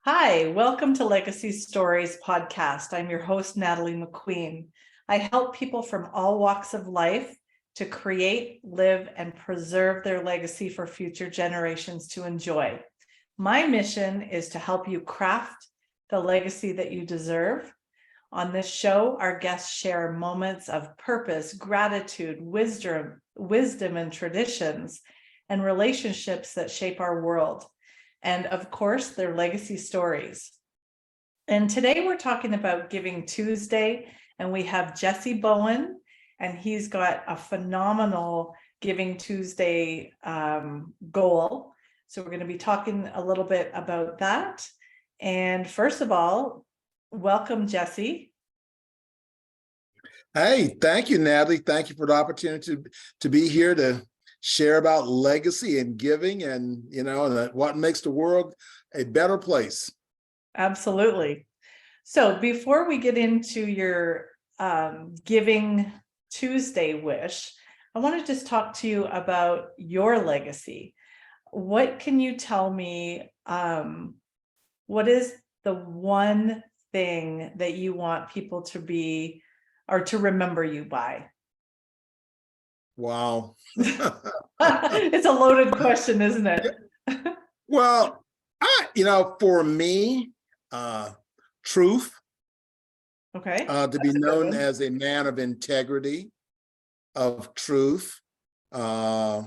Hi, welcome to Legacy Stories podcast. I'm your host, Natalie McQueen. I help people from all walks of life to create, live, and preserve their legacy for future generations to enjoy. My mission is to help you craft the legacy that you deserve. On this show, our guests share moments of purpose, gratitude, wisdom, and traditions, and relationships that shape our world. And of course, their legacy stories. And today we're talking about Giving Tuesday, and we have Jessie Bowen, and he's got a phenomenal Giving Tuesday goal. So we're going to be talking a little bit about that. And first of all, welcome, Jessie. Hey, thank you, Natalie. Thank you for the opportunity to be here to share about legacy and giving and, what makes the world a better place. Absolutely. So before we get into your Giving Tuesday wish, I want to just talk to you about your legacy. What can you tell me? What is the one thing that you want people to be or to remember you by? Wow. It's a loaded question, isn't it? Well, for me, truth. Okay. To be known as a man of integrity, of truth. I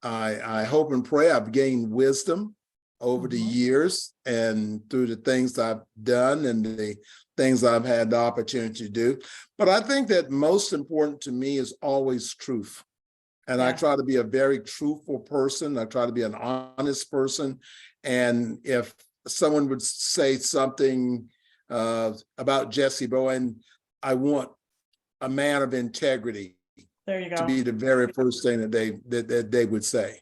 hope and pray I've gained wisdom over the years and through the things I've done and the things I've had the opportunity to do. But I think that most important to me is always truth. And I try to be a very truthful person. I try to be an honest person. And if someone would say something about Jessie Bowen, I want a man of integrity. There you go. To be the very first thing that they would say.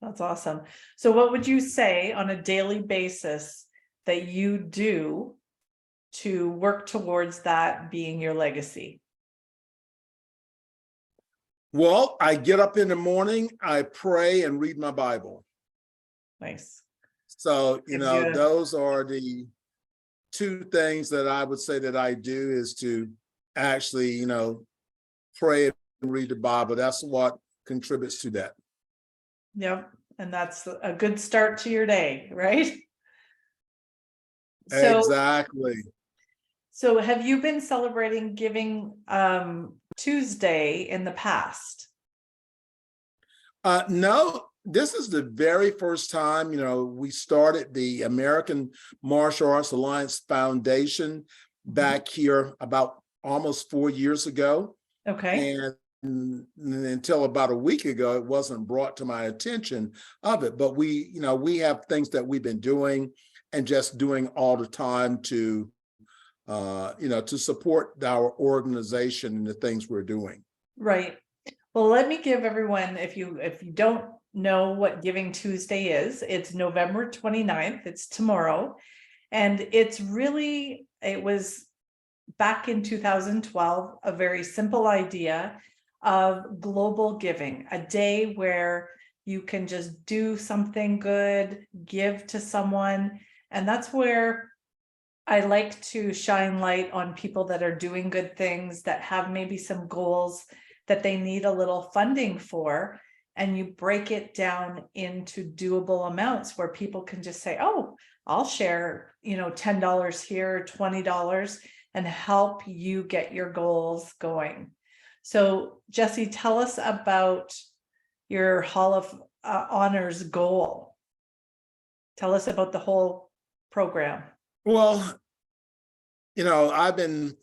That's awesome. So what would you say on a daily basis that you do to work towards that being your legacy? Well, I get up in the morning, I pray and read my Bible. Nice. So, those are the two things that I would say that I do is to actually, pray and read the Bible. That's what contributes to that. Yep. And that's a good start to your day, right? Exactly. So have you been celebrating Giving Tuesday in the past? No, this is the very first time, we started the American Martial Arts Alliance Foundation back here about almost 4 years ago. Okay. And until about a week ago, it wasn't brought to my attention of it. But we have things that we've been doing and just doing all the time to, to support our organization and the things we're doing. Right. Well, let me give everyone, if you don't know what Giving Tuesday is, it's November 29th. It's tomorrow. And it was back in 2012, a very simple idea of global giving, a day where you can just do something good, give to someone. And that's where I like to shine light on people that are doing good things, that have maybe some goals that they need a little funding for. And you break it down into doable amounts where people can just say, oh, I'll share, $10 here, $20, and help you get your goals going. So Jessie, tell us about your Hall of Honors goal. Tell us about the whole program. Well, I've been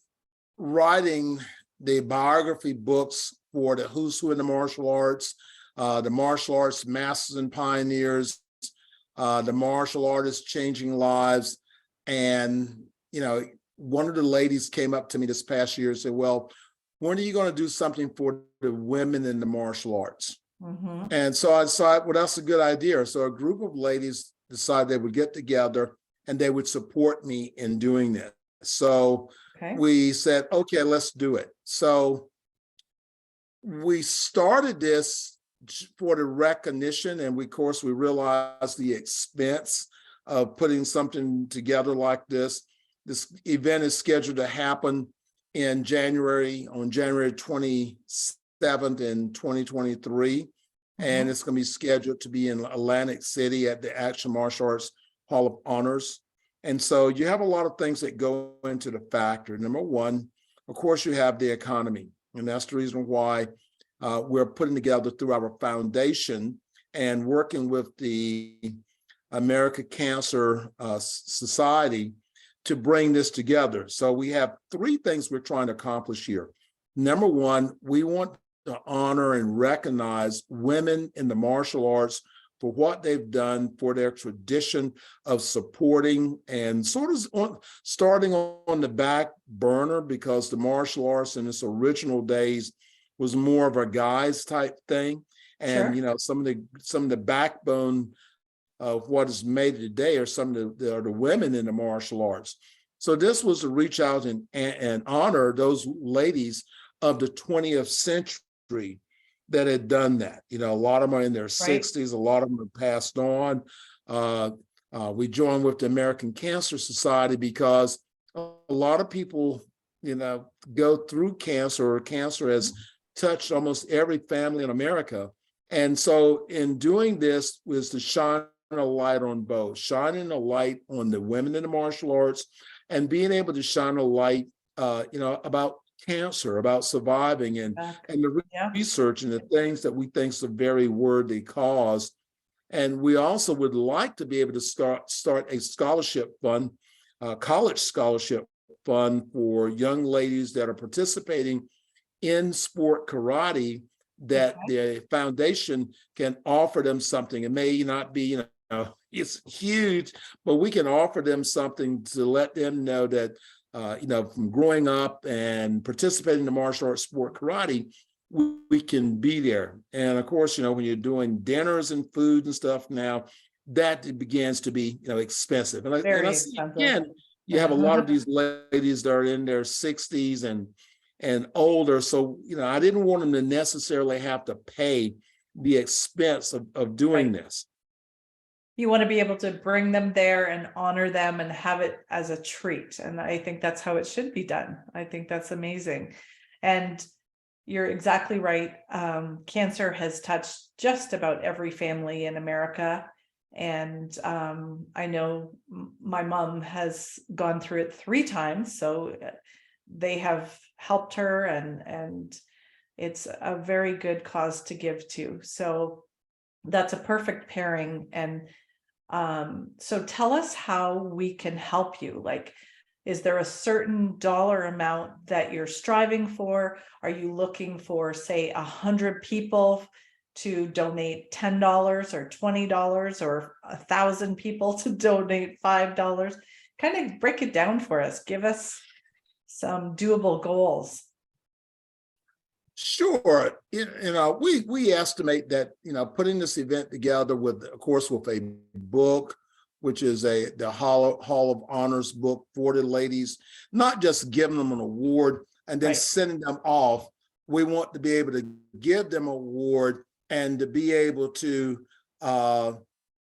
writing the biography books for the who's who in the martial arts, the martial arts masters and pioneers, the martial artists changing lives. And, one of the ladies came up to me this past year and said, well, when are you going to do something for the women in the martial arts? And so I decided, well, that's a good idea. So a group of ladies decided they would get together and they would support me in doing this. So we said, okay, let's do it. So we started this for the recognition, and of course we realized the expense of putting something together like this. This event is scheduled to happen on January 27th in 2023. And it's going to be scheduled to be in Atlantic City at the Action Martial Arts Hall of Honors. And so you have a lot of things that go into the factor. Number one, of course, you have the economy. And that's the reason why we're putting together through our foundation and working with the American Cancer Society to bring this together. So we have three things we're trying to accomplish here. Number one, we want to honor and recognize women in the martial arts for what they've done for their tradition of supporting and sort of starting on the back burner, because the martial arts in its original days was more of a guys type thing. And you know, some of the backbone of what is made today are some of the women in the martial arts. So this was to reach out and honor those ladies of the 20th century that had done that. You know, a lot of them are in their 60s, a lot of them have passed on. We joined with the American Cancer Society because a lot of people, you know, go through cancer, or cancer has touched almost every family in America. And so in doing this was to shine a light on both, shining a light on the women in the martial arts and being able to shine a light, you know, about cancer, about surviving and the research and the things that we think is a very worthy cause. And we also would like to be able to start a scholarship fund, college scholarship fund for young ladies that are participating in sport karate, that the foundation can offer them something. It may not be, you know, it's huge, but we can offer them something to let them know that, you know, from growing up and participating in the martial arts sport karate, we can be there. And of course, you know, when you're doing dinners and food and stuff now, that begins to be, you know, expensive. And I see, again, you have a lot of these ladies that are in their 60s and older. So, you know, I didn't want them to necessarily have to pay the expense of doing this. You want to be able to bring them there and honor them and have it as a treat. And I think that's how it should be done. I think that's amazing. And you're exactly right. Cancer has touched just about every family in America. And I know my mom has gone through it 3 times. So they have helped her, and it's a very good cause to give to. So that's a perfect pairing. And so tell us how we can help you. Like, is there a certain dollar amount that you're striving for? Are you looking for, say, 100 people to donate $10 or $20, or 1,000 people to donate $5? Kind of break it down for us. Give us some doable goals. Sure. You know, we estimate that, you know, putting this event together with, of course, with a book, which is the Hall of Honors book for the ladies, not just giving them an award and then sending them off. We want to be able to give them an award and to be able to, you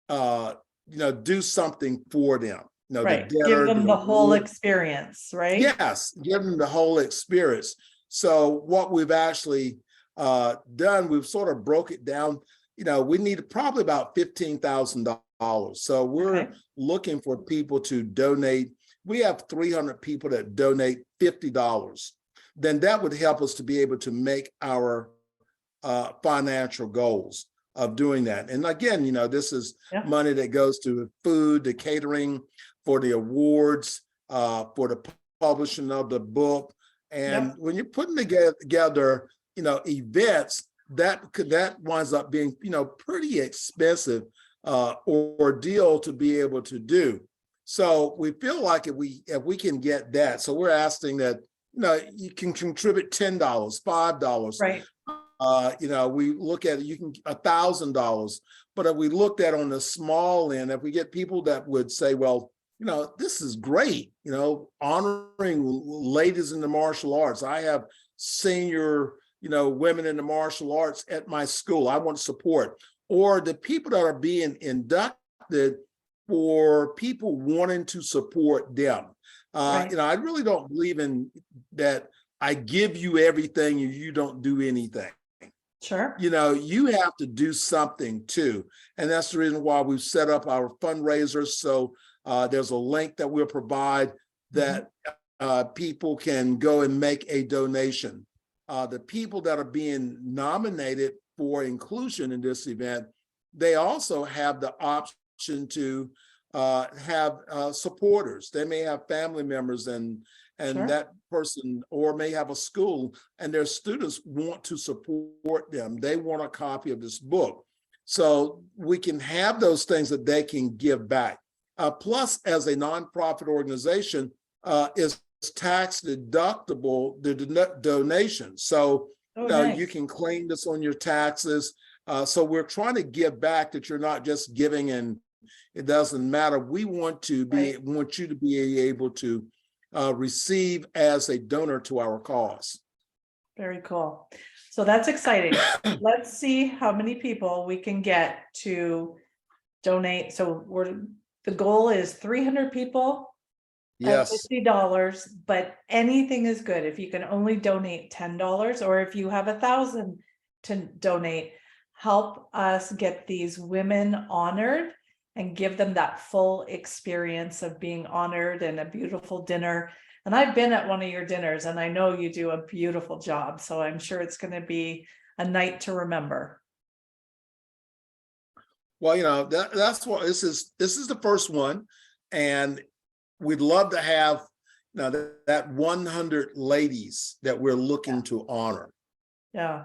know, do something for them. You know, give them the whole experience, right? Yes, give them the whole experience. So what we've actually done, we've sort of broke it down. You know, we need probably about $15,000. So we're looking for people to donate. We have 300 people that donate $50. Then that would help us to be able to make our financial goals of doing that. And again, you know, this is money that goes to food, the catering, for the awards, for the publishing of the book. And when you're putting together, you know, events, that winds up being, you know, pretty expensive ordeal to be able to do. So we feel like if we can get that, so we're asking that, you know, you can contribute $10, $5. Right. You know, we look at it, you can $1,000. But if we looked at on the small end, if we get people that would say, well, you know, this is great, you know, honoring ladies in the martial arts. I have senior, you know, women in the martial arts at my school. I want support. Or the people that are being inducted, for people wanting to support them. Right. I really don't believe in that I give you everything and you don't do anything. Sure. You have to do something too. And that's the reason why we've set up our fundraisers. So there's a link that we'll provide that people can go and make a donation. The people that are being nominated for inclusion in this event, they also have the option to have supporters. They may have family members and Sure. that person, or may have a school, and their students want to support them. They want a copy of this book. So we can have those things that they can give back. Plus, as a nonprofit organization, is tax deductible, the donation. So Nice. you can claim this on your taxes. So we're trying to give back, that you're not just giving and it doesn't matter. We want you to be able to receive as a donor to our cause. Very cool. So that's exciting. Let's see how many people we can get to donate. So the goal is 300 people at Yes. $50, but anything is good. If you can only donate $10, or if you have 1,000 to donate, help us get these women honored and give them that full experience of being honored and a beautiful dinner. And I've been at one of your dinners and I know you do a beautiful job. So I'm sure it's going to be a night to remember. Well, that's what this is the first one. And we'd love to have that 100 ladies that we're looking to honor. Yeah,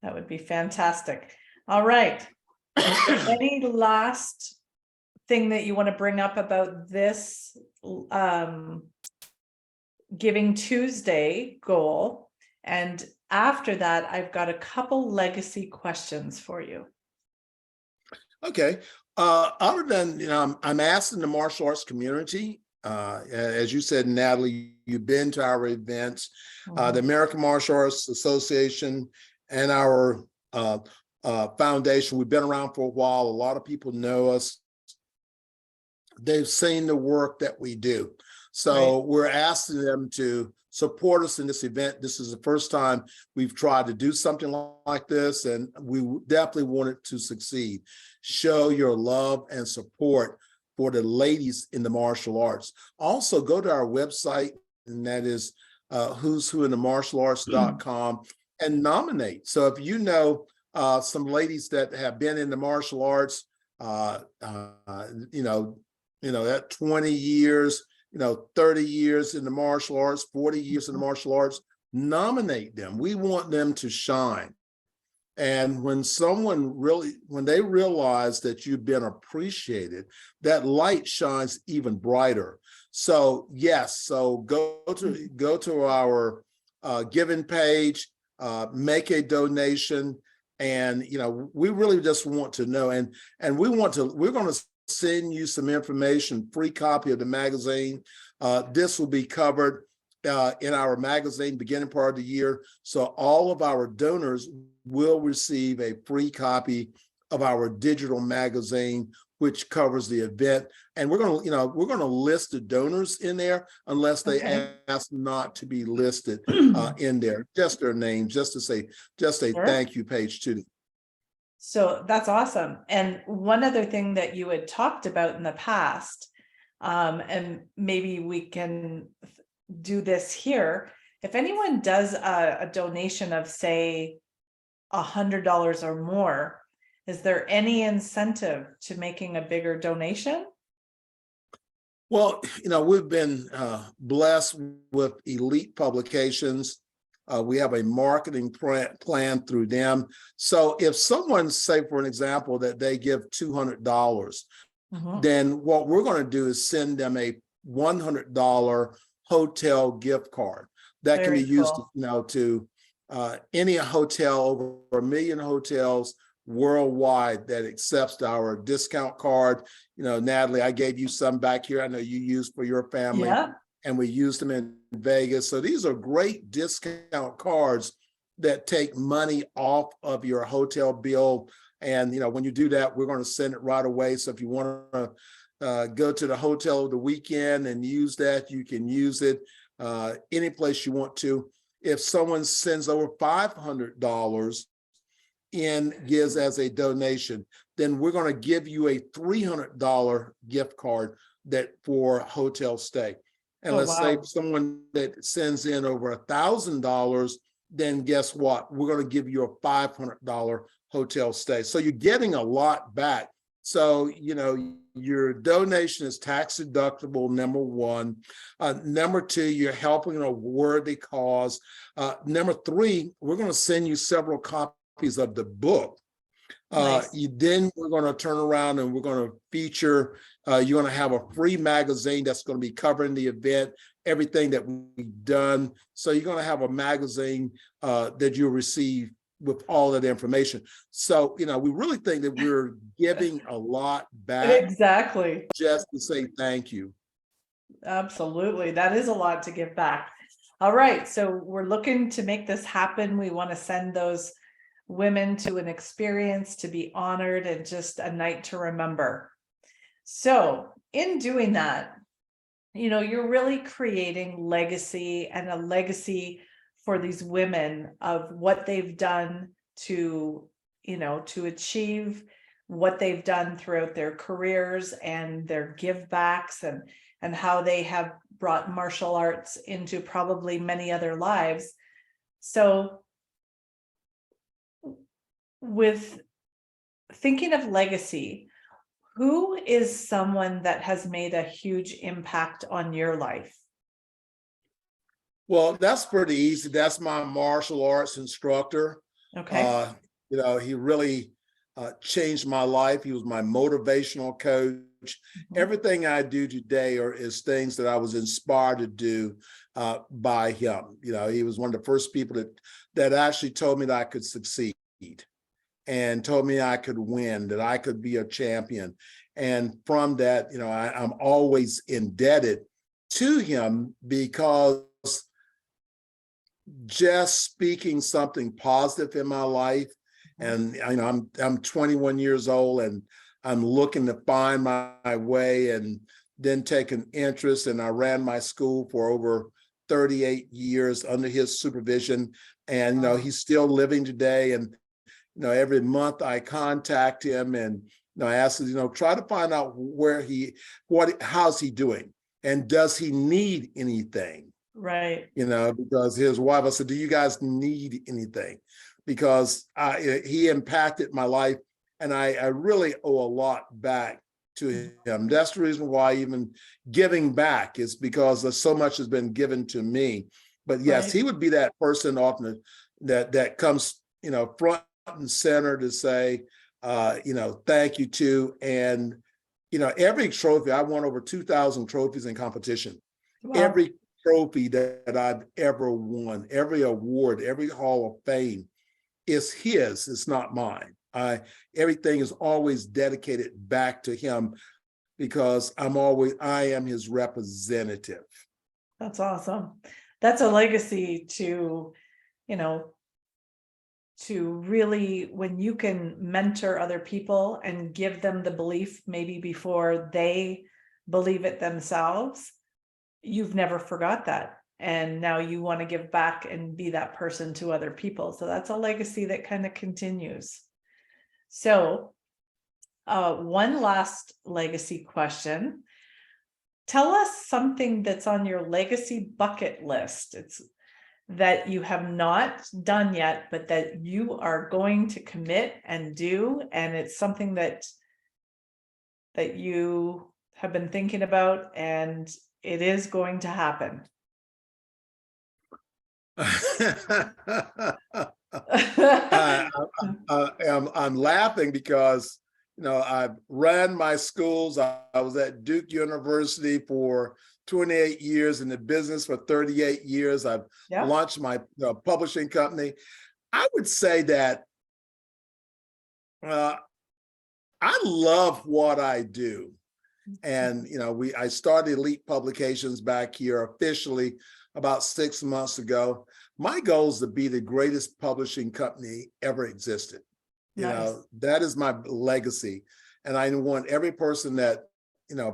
that would be fantastic. All right. Any last thing that you want to bring up about this Giving Tuesday goal? And after that, I've got a couple legacy questions for you. Okay. Other than, I'm asking the martial arts community, as you said, Natalie, you've been to our events, the American Martial Arts Association and our foundation. We've been around for a while. A lot of people know us. They've seen the work that we do. So we're asking them to support us in this event. This is the first time we've tried to do something like this, and we definitely want it to succeed. Show your love and support for the ladies in the martial arts. Also, go to our website, and that is who's who in the martialarts.com, and nominate. So if you know some ladies that have been in the martial arts, that 20 years, 30 years in the martial arts, 40 years in the martial arts, nominate them. We want them to shine. And when they realize that you've been appreciated, that light shines even brighter. So yes, so go to our giving page, make a donation, and we really just want to know, and we're going to send you some information, free copy of the magazine. This will be covered in our magazine beginning part of the year. So all of our donors will receive a free copy of our digital magazine, which covers the event. And we're going to list the donors in there unless they ask not to be listed in there, just their names, just to say thank you page to them. So that's awesome. And one other thing that you had talked about in the past, and maybe we can do this here. If anyone does a donation of, say, $100 or more, is there any incentive to making a bigger donation? Well, we've been blessed with elite publications. We have a marketing plan through them. So if someone, say for an example, that they give $200, then what we're going to do is send them a $100 hotel gift card that can be used, to any hotel, over 1 million hotels worldwide that accepts our discount card. Natalie, I gave you some back here. I know you used for your family. Yeah. And we used them in Vegas. So these are great discount cards that take money off of your hotel bill. And, when you do that, we're going to send it right away. So if you want to go to the hotel over the weekend and use that. You can use it any place you want to. If someone sends over $500 in gives as a donation, then we're going to give you a $300 gift card that for hotel stay. And Oh, let's say wow. someone that sends in over $1,000, then guess what? We're going to give you a $500 hotel stay. So you're getting a lot back. So, you know, your donation is tax deductible, number one. Number two, you're helping a worthy cause. Number three, we're going to send you several copies of the book. Nice. Then we're going to turn around and we're going to feature, you're going to have a free magazine that's going to be covering the event, everything that we've done. So you're going to have a magazine that you'll receive with all that information. So, you know, we really think that we're giving a lot back. Exactly. Just to say thank you. Absolutely. That is a lot to give back. All right. So we're looking to make this happen. We want to send those women to an experience to be honored and just a night to remember. So in doing that, you know, you're really creating legacy, and a legacy for these women of what they've done to, you know, to achieve what they've done throughout their careers and their give backs, and how they have brought martial arts into probably many other lives. So with thinking of legacy, who is someone that has made a huge impact on your life? Well, that's pretty easy. That's my martial arts instructor. Okay. You know, he really changed my life. He was my motivational coach. Everything I do today is things that I was inspired to do by him. You know, he was one of the first people that actually told me that I could succeed, and told me I could win, that I could be a champion. And from that, you know, I'm always indebted to him, because just speaking something positive in my life. And you know, I'm 21 years old, and I'm looking to find my way, and then take an interest. And I ran my school for over 38 years under his supervision. And you know, he's still living today. And you know, every month I contact him, and you know, I ask him, you know, try to find out how's he doing, and does he need anything? Right. You know, because his wife, I said, do you guys need anything? Because he impacted my life, and I really owe a lot back to him. That's the reason why even giving back is because so much has been given to me. But yes, Right. he would be that person often that comes, you know, front and center to say, you know, thank you to. And, you know, every trophy, I won over 2,000 trophies in competition. Wow. Every trophy that I've ever won, every award, every Hall of Fame is his, it's not mine. Everything is always dedicated back to him, because I am his representative. That's awesome. That's a legacy to, you know, to really, when you can mentor other people and give them the belief maybe before they believe it themselves, you've never forgot that. And now you want to give back and be that person to other people. So that's a legacy that kind of continues. So one last legacy question. Tell us something that's on your legacy bucket list. It's that you have not done yet, but that you are going to commit and do. And it's something that you have been thinking about, and it is going to happen. I'm laughing because, you know, I've ran my schools. I was at Duke University for 28 years, in the business for 38 years. I've launched my publishing company. I would say that I love what I do. And, you know, I started Elite Publications back here officially about 6 months ago. My goal is to be the greatest publishing company ever existed. You know, that is my legacy. And I want every person that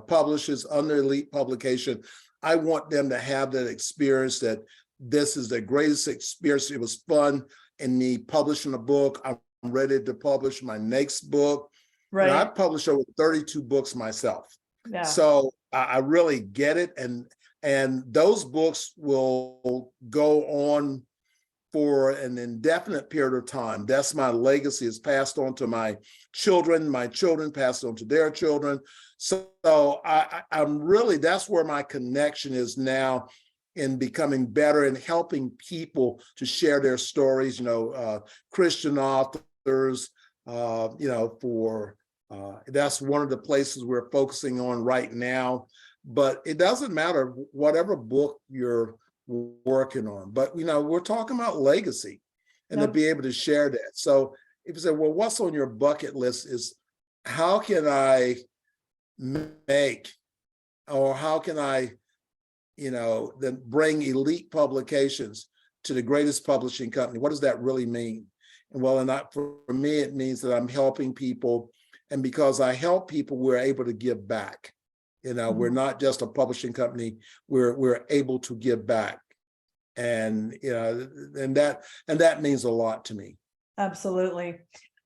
publishes under elite publication. I want them to have that experience, that this is the greatest experience. It was fun in me publishing a book. I'm ready to publish my next book. And I've published over 32 books myself. Yeah. So I really get it. And those books will go on for an indefinite period of time. That's my legacy, is passed on to my children passed on to their children. So I'm really, that's where my connection is now, in becoming better and helping people to share their stories, Christian authors, that's one of the places we're focusing on right now. But it doesn't matter whatever book you're working on, but we're talking about legacy, and to be able to share that. So if you say, well, what's on your bucket list, is how can I make, or how can I then bring elite publications to the greatest publishing company? What does that really mean? And well, for me, it means that I'm helping people, and because I help people, we're able to give back. We're not just a publishing company, we're able to give back. And and that means a lot to me. Absolutely.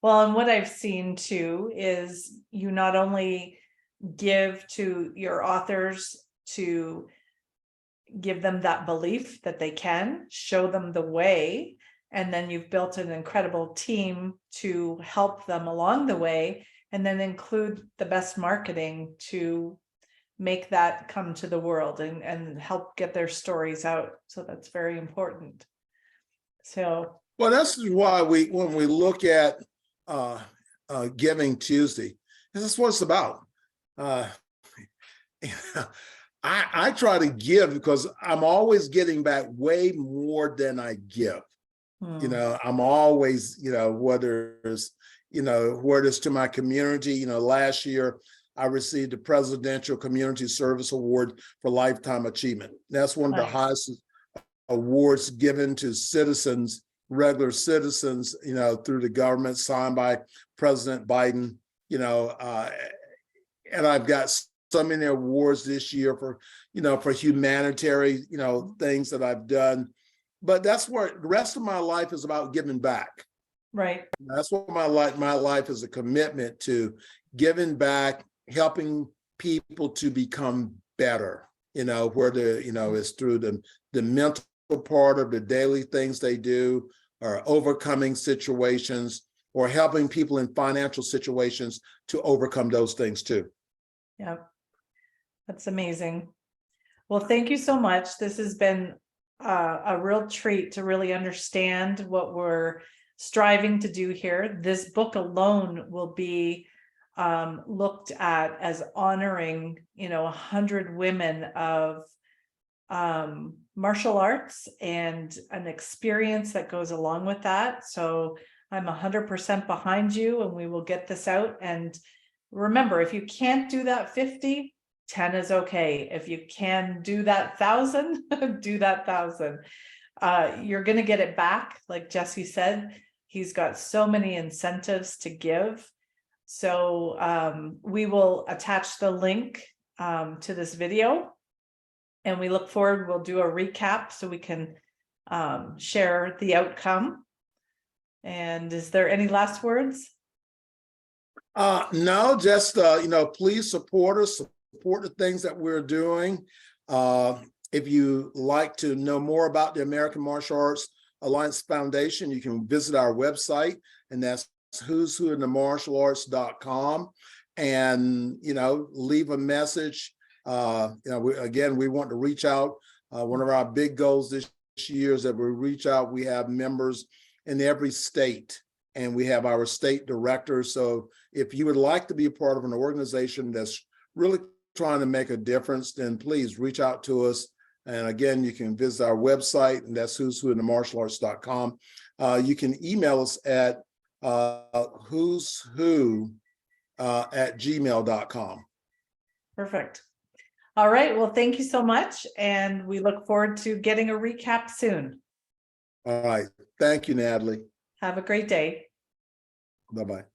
Well, and what I've seen too is you not only give to your authors to give them that belief that they can, show them the way, and then you've built an incredible team to help them along the way, and then include the best marketing to make that come to the world and help get their stories out. So that's very important. So, well, that's why when we look at Giving Tuesday, this is what it's about. I try to give because I'm always getting back way more than I give. I'm always, whether it's to my community. Last year I received the Presidential Community Service Award for Lifetime Achievement. That's one of the highest awards given to citizens, regular citizens, through the government, signed by President Biden. And I've got so many awards this year for, for humanitarian, things that I've done. But that's where the rest of my life is about, giving back. Right. That's what my life is, a commitment to giving back, helping people to become better, whether, it's through the mental part of the daily things they do, or overcoming situations, or helping people in financial situations to overcome those things too. Yeah, that's amazing. Well, thank you so much. This has been a real treat to really understand what we're striving to do here. This book alone will be looked at as honoring 100 women of martial arts and an experience that goes along with that. So I'm 100% behind you, and we will get this out. And remember, if you can't do that 50, 10 is okay. If you can do that 1,000, do that 1,000. You're going to get it back. Like Jessie said, he's got so many incentives to give. So we will attach the link to this video, and we look forward. We'll do a recap so we can share the outcome. And is there any last words? No, just, please support us, support the things that we're doing. If you like to know more about the American Martial Arts Alliance Foundation, you can visit our website, and that's who's who in the martial arts.com, and, leave a message. We want to reach out. One of our big goals this year is that we reach out. We have members in every state, and we have our state directors. So if you would like to be a part of an organization that's really trying to make a difference, then please reach out to us. And again, you can visit our website, and that's who's who in the martial arts.com. You can email us at who's who at gmail.com. Perfect. All right. Well, thank you so much. And we look forward to getting a recap soon. All right. Thank you, Natalie. Have a great day. Bye-bye.